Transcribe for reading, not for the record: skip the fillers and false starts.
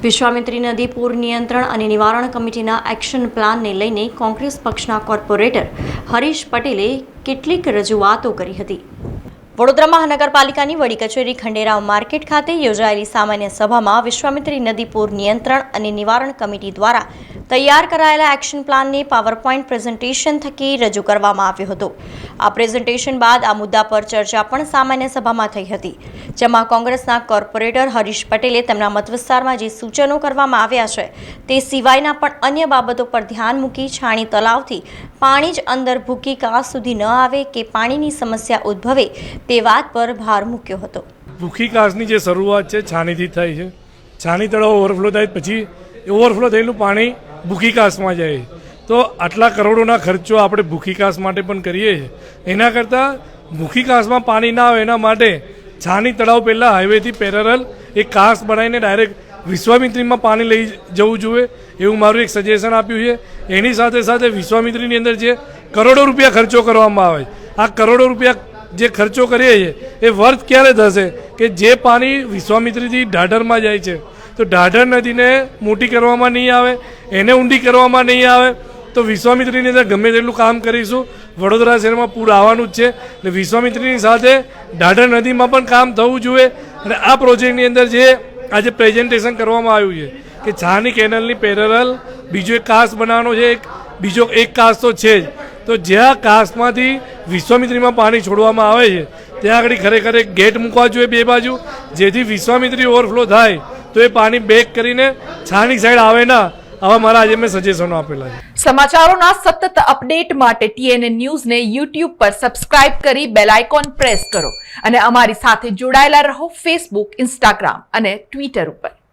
વિશ્વામિત્રી નદી પૂર નિયંત્રણ અને નિવારણ કમિટીના એક્શન પ્લાનને લઈને કોંગ્રેસ પક્ષના કોર્પોરેટર હરીશ પટેલે કેટલીક રજૂઆતો કરી હતી। વડોદરા મહાનગરપાલિકાની વડી કચેરી ખંડેરાવ માર્કેટ ખાતે યોજાયેલી સામાન્ય સભામાં વિશ્વામિત્રી નદી પૂર નિયંત્રણ અને નિવારણ કમિટી દ્વારા તૈયાર કરાયેલા એક્શન પ્લાનને પાવરપોઈન્ટ પ્રેઝન્ટેશન થકી રજૂ કરવામાં આવ્યો હતો। આ પ્રેઝન્ટેશન બાદ આ મુદ્દા પર ચર્ચા પણ સામાન્ય સભામાં થઈ હતી, જેમાં કોંગ્રેસના કોર્પોરેટર હરીશ પટેલે તેમના મતવિસ્તારમાં જે સૂચનો કરવામાં આવ્યા છે તે સિવાયના પણ અન્ય બાબતો પર ધ્યાન મૂકી છાણી તળાવથી પાણી જ અંદર ભૂકી કાંસ સુધી ન આવે કે પાણીની સમસ્યા ઉદ્ભવે તે વાત પર ભાર મૂક્યો હતો। ભૂખી કાંસની જે શરૂઆત છે છાણીથી થાય છે। છાણી તળાવ ઓવરફ્લો થાય પછી ઓવરફ્લો થયેલું પાણી ભૂખી કાંસમાં જાય, તો આટલા કરોડોના ખર્ચો આપણે ભૂખી કાંસ માટે પણ કરીએ છીએ। એના કરતાં ભૂખી કાંસમાં પાણી ના આવે એના માટે છાણી તળાવ પહેલાં હાઈવેથી પેરેલલ એક કાંસ બનાવીને ડાયરેક્ટ વિશ્વામિત્રીમાં પાણી લઈ જવું જોઈએ એવું મારું એક સજેશન આપ્યું છે। એની સાથે સાથે વિશ્વામિત્રીની અંદર જે કરોડો રૂપિયા ખર્ચો કરવામાં આવે, આ કરોડો રૂપિયા જે ખર્ચો કરીએ છીએ એ વર્થ ક્યારે થશે કે જે પાણી વિશ્વામિત્રીથી ઢાઢરમાં જાય છે, તો ઢાઢર નદીને મોટી કરવામાં નહીં આવે, એને ઊંડી કરવામાં નહીં આવે, તો વિશ્વામિત્રીની અંદર ગમે તેટલું કામ કરીશું વડોદરા શહેરમાં પૂર આવવાનું જ છે। એટલે વિશ્વામિત્રીની સાથે ઢાઢર નદીમાં પણ કામ થવું જોઈએ। અને આ પ્રોજેક્ટની અંદર જે આજે પ્રેઝન્ટેશન કરવામાં આવ્યું છે કે છાણી કેનલની પેરેલલ બીજો એક કાંસ બનાવવાનો છે, બીજો એક કાંસ તો છે જ, તો જ્યાં કાંસમાંથી વિશ્વામિત્રીમાં પાણી છોડવામાં આવે છે ત્યાં આગળ ખરેખર એક ગેટ મૂકવા જોઈએ બે બાજુ, જેથી વિશ્વામિત્રી ઓવરફ્લો થાય તો એ પાણી બેક કરીને છાણી સાઈડ આવે ના, આવા મારા આજે મેં સજેશનો આપેલા છે। સમાચારોના સતત અપડેટ માટે TNN ન્યૂઝને YouTube પર સબસ્ક્રાઇબ કરી બેલ આઇકોન પ્રેસ કરો અને અમારી સાથે જોડાયેલા રહો Facebook, Instagram અને Twitter ઉપર।